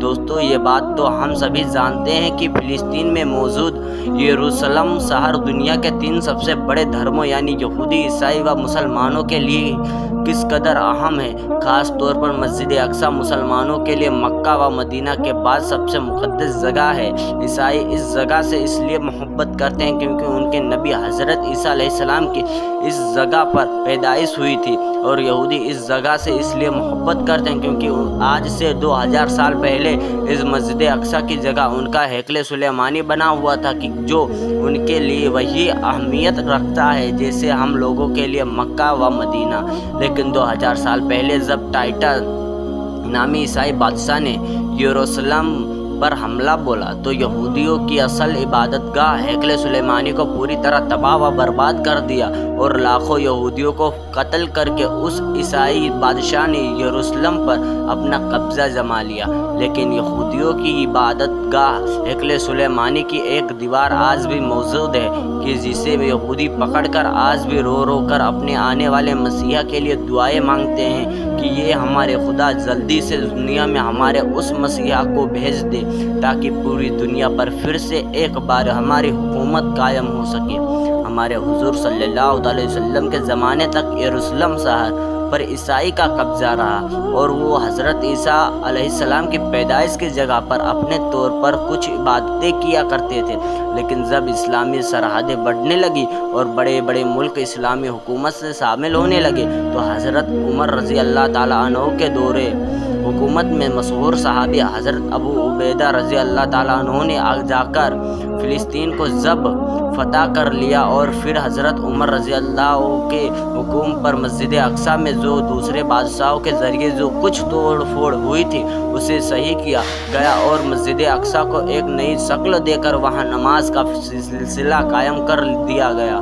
دوستو یہ بات تو ہم سبھی جانتے ہیں کہ فلسطین میں موجود یروشلم شہر دنیا کے 3 سب سے بڑے دھرموں یعنی یہودی، عیسائی و مسلمانوں کے لیے کس قدر اہم ہے۔ خاص طور پر مسجد اقصی مسلمانوں کے لیے مکہ و مدینہ کے بعد سب سے مقدس جگہ ہے۔ عیسائی اس جگہ سے اس لیے محبت کرتے ہیں کیونکہ ان کے نبی حضرت عیسیٰ علیہ السلام کی اس جگہ پر پیدائش ہوئی تھی، اور یہودی اس جگہ سے اس لیے محبت کرتے ہیں کیونکہ آج سے 2000 سال پہلے اس مسجد اقصی کی جگہ ان کا ہیکل سلیمانی بنا ہوا تھا کہ جو ان کے لیے وہی اہمیت رکھتا ہے جیسے ہم لوگوں کے لیے مکہ و مدینہ۔ لیکن 2000 سال پہلے جب ٹائٹس نامی عیسائی بادشاہ نے یروشلم پر حملہ بولا تو یہودیوں کی اصل عبادت گاہ ہیکل سلیمانی کو پوری طرح تباہ و برباد کر دیا اور لاکھوں یہودیوں کو قتل کر کے اس عیسائی بادشاہ نے یروشلم پر اپنا قبضہ جما لیا۔ لیکن یہودیوں کی عبادت گاہ ہیکل سلیمانی کی ایک دیوار آج بھی موجود ہے کہ جسے یہودی پکڑ کر آج بھی رو رو کر اپنے آنے والے مسیح کے لیے دعائیں مانگتے ہیں کہ یہ ہمارے خدا جلدی سے دنیا میں ہمارے اس مسیح کو بھیج دے تاکہ پوری دنیا پر پھر سے ایک بار ہماری حکومت قائم ہو سکے۔ ہمارے حضور صلی اللہ علیہ وسلم کے زمانے تک یروشلم شہر پر عیسائی کا قبضہ رہا اور وہ حضرت عیسیٰ علیہ السلام کی پیدائش کی جگہ پر اپنے طور پر کچھ عبادتیں کیا کرتے تھے۔ لیکن جب اسلامی سرحدیں بڑھنے لگی اور بڑے بڑے ملک اسلامی حکومت سے شامل ہونے لگے تو حضرت عمر رضی اللہ تعالیٰ عنہ کے دورے حکومت میں مشہور صحابی حضرت ابو عبیدہ رضی اللہ تعالیٰ عنہ نے جا کر فلسطین کو جب فتح کر لیا اور پھر حضرت عمر رضی اللہ کے حکم پر مسجد اقصی میں جو دوسرے بادشاہوں کے ذریعے جو کچھ توڑ پھوڑ ہوئی تھی اسے صحیح کیا گیا اور مسجد اقصی کو ایک نئی شکل دے کر وہاں نماز کا سلسلہ قائم کر دیا گیا۔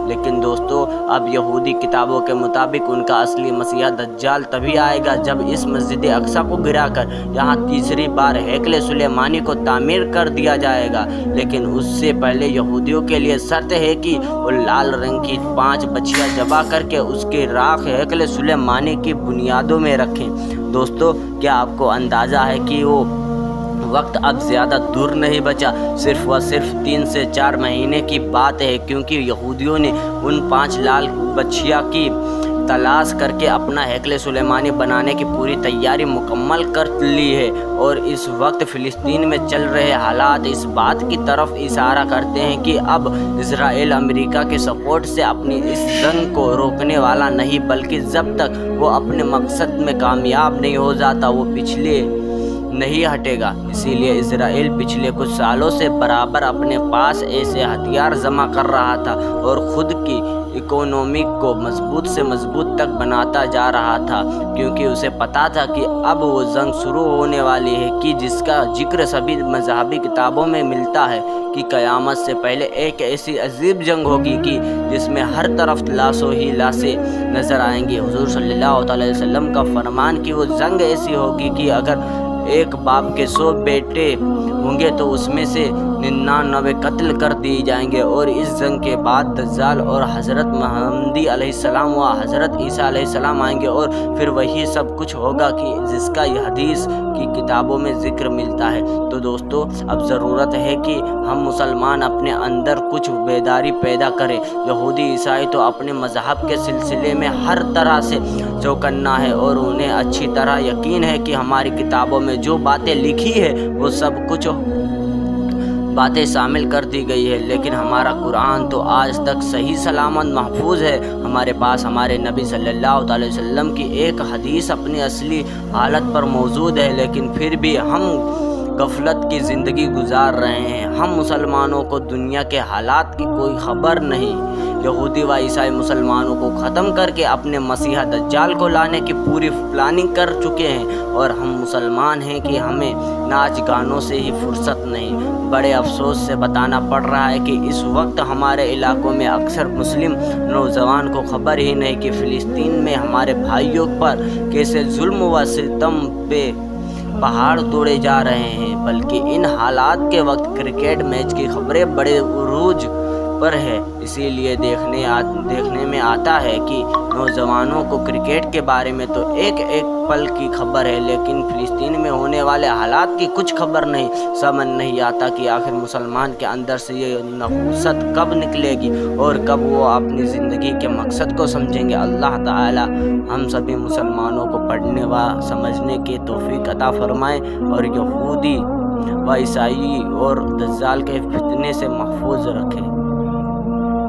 لیکن دوستو اب یہودی کتابوں کے مطابق ان کا اصلی مسیح دجال تبھی آئے گا جب اس مسجد اقصی کو گرا کر یہاں تیسری بار ہیکل سلیمانی کو تعمیر کر دیا جائے گا۔ لیکن اس سے پہلے یہودیوں کے لیے شرط ہے کہ وہ لال رنگ کی 5 بچیاں ذبح کر کے اس کی راکھ ہیکل سلیمانی کی بنیادوں میں رکھیں۔ دوستو کیا آپ کو اندازہ ہے کہ وہ وقت اب زیادہ دور نہیں بچا، صرف 3 سے 4 مہینے کی بات ہے کیونکہ یہودیوں نے ان 5 لال بچیاں کی تلاش کر کے اپنا ہیکل سلیمانی بنانے کی پوری تیاری مکمل کر لی ہے، اور اس وقت فلسطین میں چل رہے حالات اس بات کی طرف اشارہ کرتے ہیں کہ اب اسرائیل امریکہ کے سپورٹ سے اپنی اس جنگ کو روکنے والا نہیں، بلکہ جب تک وہ اپنے مقصد میں کامیاب نہیں ہو جاتا وہ پیچھے نہیں ہٹے گا۔ اسی لیے اسرائیل پچھلے کچھ سالوں سے برابر اپنے پاس ایسے ہتھیار جمع کر رہا تھا اور خود کی اکانومی کو مضبوط سے مضبوط تک بناتا جا رہا تھا، کیونکہ اسے پتا تھا کہ اب وہ جنگ شروع ہونے والی ہے کہ جس کا ذکر سبھی مذہبی کتابوں میں ملتا ہے کہ قیامت سے پہلے ایک ایسی عجیب جنگ ہوگی کہ جس میں ہر طرف لاشوں ہی لاشیں نظر آئیں گی۔ حضور صلی اللہ علیہ وسلم کا فرمان کہ وہ جنگ ایسی ہوگی کہ اگر ایک باپ کے 100 بیٹے ہوں گے تو اس میں سے 99 قتل کر دیے جائیں گے، اور اس جنگ کے بعد دجال اور حضرت مہدی علیہ السلام و حضرت عیسیٰ علیہ السلام آئیں گے، اور پھر وہی سب کچھ ہوگا کہ جس کا یہ حدیث کی کتابوں میں ذکر ملتا ہے۔ تو دوستو اب ضرورت ہے کہ ہم مسلمان اپنے اندر کچھ بیداری پیدا کریں۔ یہودی عیسائی تو اپنے مذہب کے سلسلے میں ہر طرح سے چوکنا ہے اور انہیں اچھی طرح یقین ہے کہ ہماری کتابوں میں جو باتیں لکھی ہے وہ سب کچھ باتیں شامل کر دی گئی ہے، لیکن ہمارا قرآن تو آج تک صحیح سلامت محفوظ ہے۔ ہمارے پاس ہمارے نبی صلی اللہ علیہ وسلم کی ایک حدیث اپنی اصلی حالت پر موجود ہے، لیکن پھر بھی ہم غفلت کی زندگی گزار رہے ہیں۔ ہم مسلمانوں کو دنیا کے حالات کی کوئی خبر نہیں۔ یہودی و عیسائی مسلمانوں کو ختم کر کے اپنے مسیح دجال کو لانے کی پوری پلاننگ کر چکے ہیں، اور ہم مسلمان ہیں کہ ہمیں ناچ گانوں سے ہی فرصت نہیں۔ بڑے افسوس سے بتانا پڑ رہا ہے کہ اس وقت ہمارے علاقوں میں اکثر مسلم نوجوان کو خبر ہی نہیں کہ فلسطین میں ہمارے بھائیوں پر کیسے ظلم و ستم پہ پہاڑ توڑے جا رہے ہیں، بلکہ ان حالات کے وقت کرکٹ میچ کی خبریں بڑے عروج خبر ہے، اسی لیے دیکھنے میں آتا ہے کہ نوجوانوں کو کرکٹ کے بارے میں تو ایک ایک پل کی خبر ہے، لیکن فلسطین میں ہونے والے حالات کی کچھ خبر نہیں۔ سمجھ نہیں آتا کہ آخر مسلمان کے اندر سے یہ نحوست کب نکلے گی اور کب وہ اپنی زندگی کے مقصد کو سمجھیں گے۔ اللہ تعالی ہم سبھی مسلمانوں کو پڑھنے و سمجھنے کی توفیق عطا فرمائے اور یہودی و عیسائی اور دجال کے فتنے سے محفوظ رکھے۔